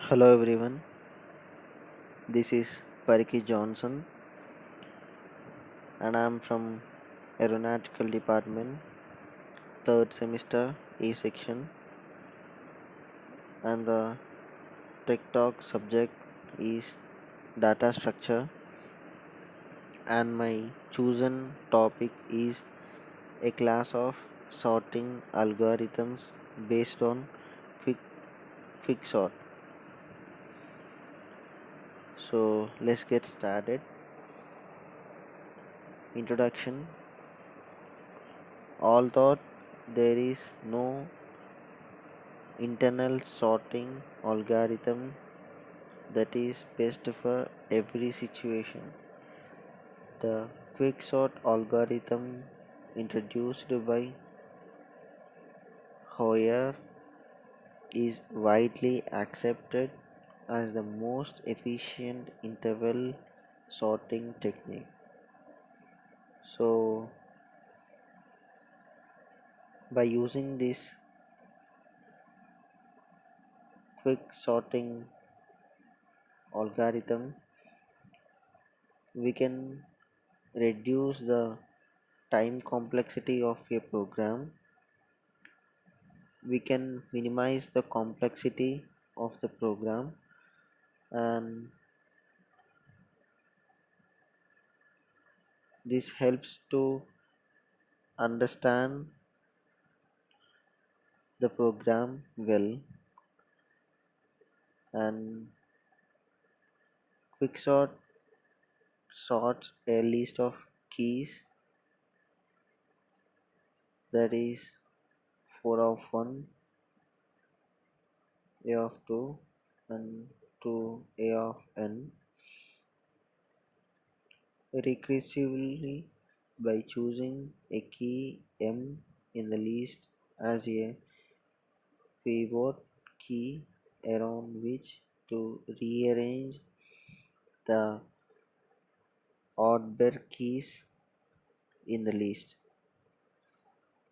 Hello everyone, this is Pariki Johnson and I am from Aeronautical Department, third semester A section, and the Tech Talk subject is data structure, and my chosen topic is a class of sorting algorithms based on quick quicksort. So let's get started. Introduction. Although there is no internal sorting algorithm that is best for every situation. The quicksort algorithm introduced by Hoyer is widely accepted as the most efficient interval sorting technique. So, by using this quick sorting algorithm, we can reduce the time complexity of a program. We can minimize the complexity of the program, and this helps to understand the program well. And quicksort sorts a list of keys, that is 4 of 1, a of 2, and 2 a of n, recursively by choosing a key m in the list as a pivot key around which to rearrange the odd pair keys in the list.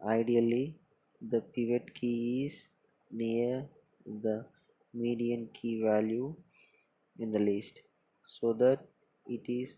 Ideally, the pivot key is near the median key value in the list so that it is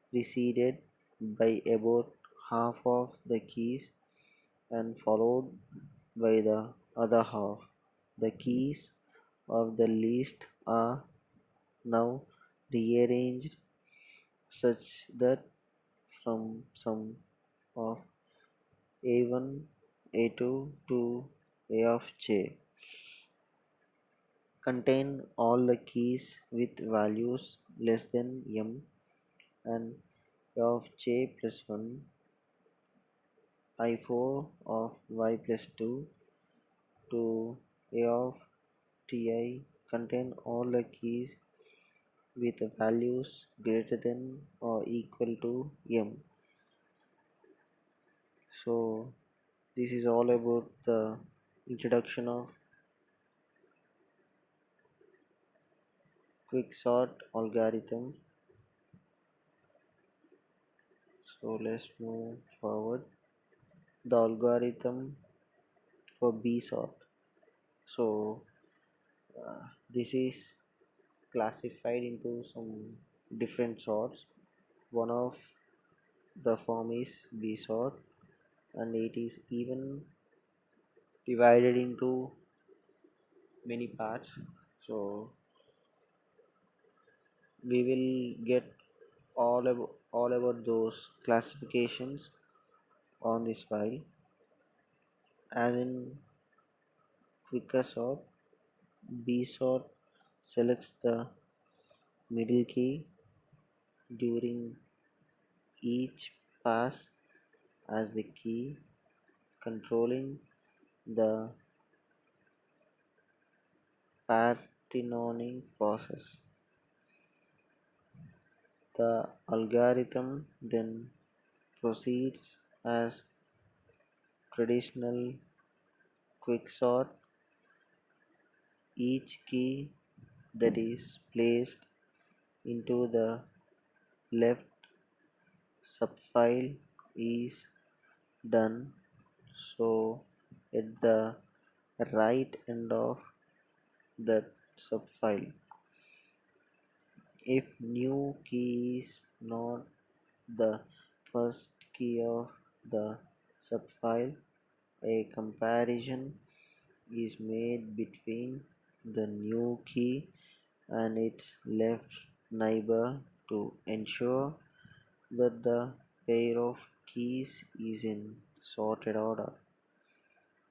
preceded by about half of the keys and followed by the other half. The keys of the list are now rearranged such that from some of A1, A2 to A of j contain all the keys with values less than m, and A of j plus 1, I4 of y plus 2 to A of ti contain all the keys with values greater than or equal to m. So this is all about the introduction of quicksort algorithm. So let's move forward. The algorithm for B sort. So this is classified into some different sorts. One of the form is B sort, and it is even divided into many parts. So we will get all about those classifications on this file. As in quicker sort, B sort selects the middle key during each pass as the key, controlling the partinonic process. The algorithm then proceeds as traditional quicksort. Each key that is placed into the left subfile is done so at the right end of that subfile. If new key is not the first key of the subfile, a comparison is made between the new key and its left neighbor to ensure that the pair of keys is in sorted order.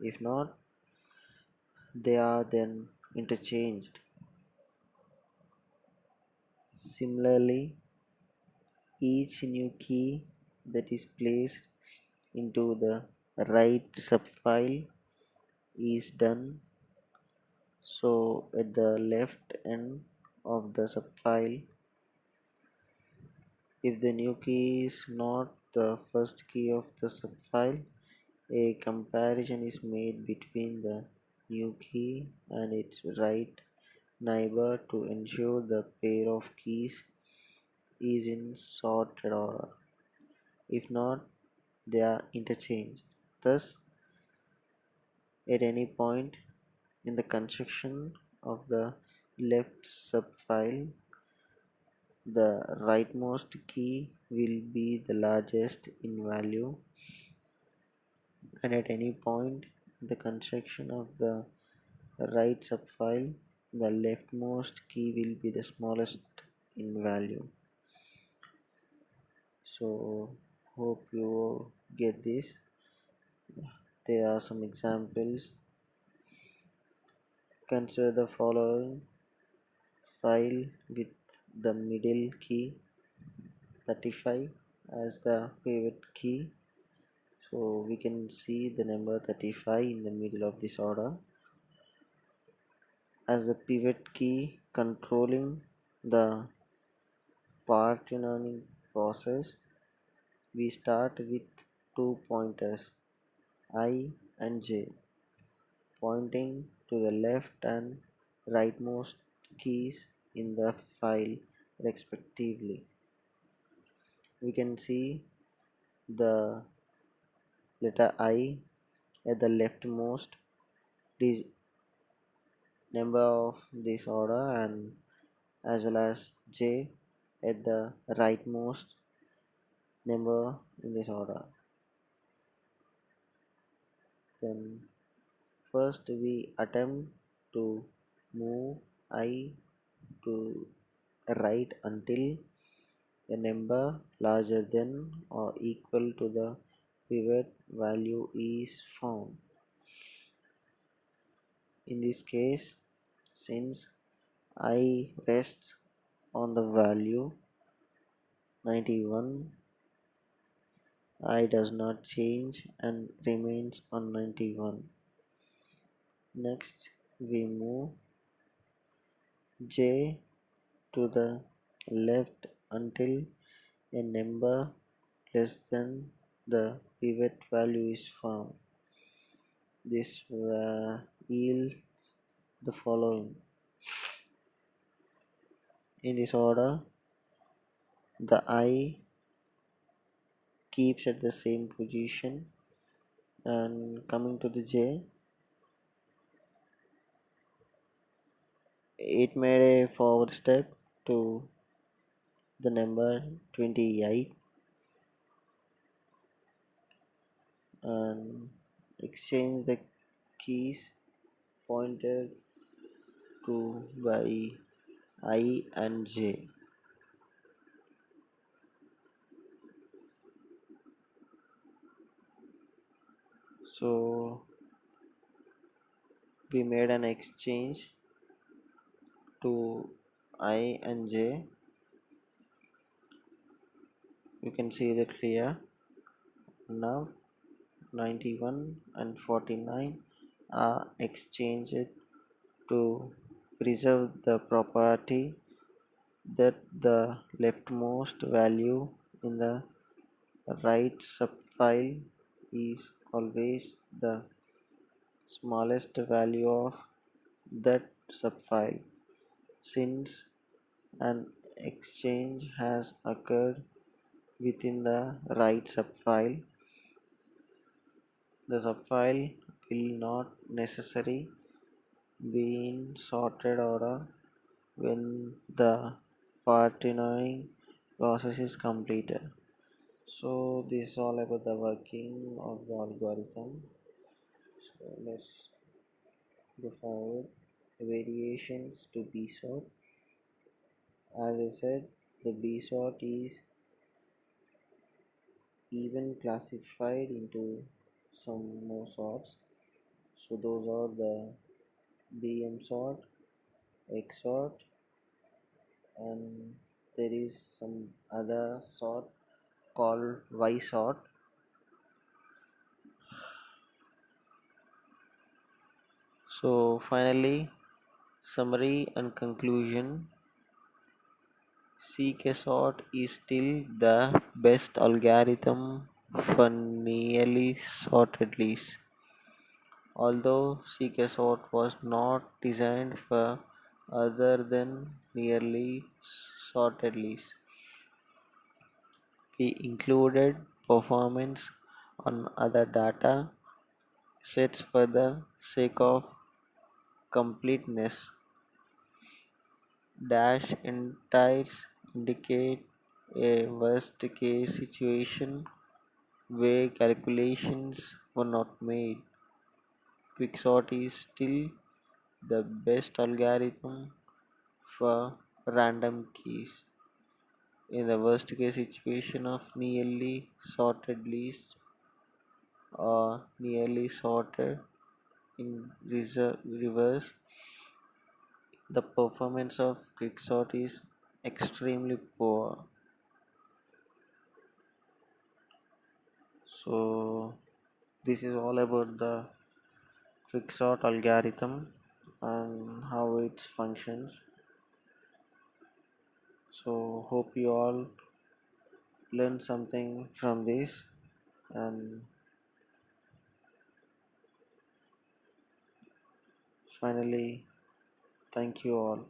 If not, they are then interchanged. Similarly, each new key that is placed into the right subfile is done so at the left end of the subfile. If the new key is not the first key of the subfile, a comparison is made between the new key and its right neighbor to ensure the pair of keys is in sorted order. If not, they are interchanged. Thus, at any point in the construction of the left subfile, the rightmost key will be the largest in value, and at any point in the construction of the right subfile, the leftmost key will be the smallest in value. So, hope you get this. There are some examples. Consider the following file with the middle key 35 as the pivot key. So we can see the number 35 in the middle of this order as the pivot key controlling the partitioning process. We start with two pointers I and J pointing to the left and rightmost keys in the file respectively. We can see the letter I at the leftmost number of this order and as well as J at the rightmost number in this order. Then first we attempt to move I to right until a number larger than or equal to the pivot value is found. In this case, since I rests on the value 91, I does not change and remains on 91. Next, we move J to the left until a number less than the pivot value is found. This yield the following. In this order, the I keeps at the same position, and coming to the J, it made a forward step to the number 28 and exchange the keys pointed to by I and J. So we made an exchange to I and J. You can see that clear. Now 91 and 49 are exchanged to preserve the property that the leftmost value in the right subfile is always the smallest value of that subfile. Since an exchange has occurred within the right subfile, the subfile will not necessarily be in sorted order when the partnering process is completed. So this is all about the working of the algorithm. So let's go forward. Variations to B sort. As I said, the B sort is even classified into some more sorts. So those are the BM sort, X sort, and there is some other sort called Y sort. So finally, summary and conclusion. CK sort is still the best algorithm for nearly sorted lists. Although CK sort was not designed for other than nearly sorted lists, we included performance on other data sets for the sake of completeness. Dash entires indicate a worst case situation where calculations were not made. Quicksort is still the best algorithm for random keys. In the worst case situation of nearly sorted list or nearly sorted in reverse, the performance of quicksort is extremely poor. So this is all about the quicksort algorithm and how it functions. So hope you all learn something from this, and finally, thank you all.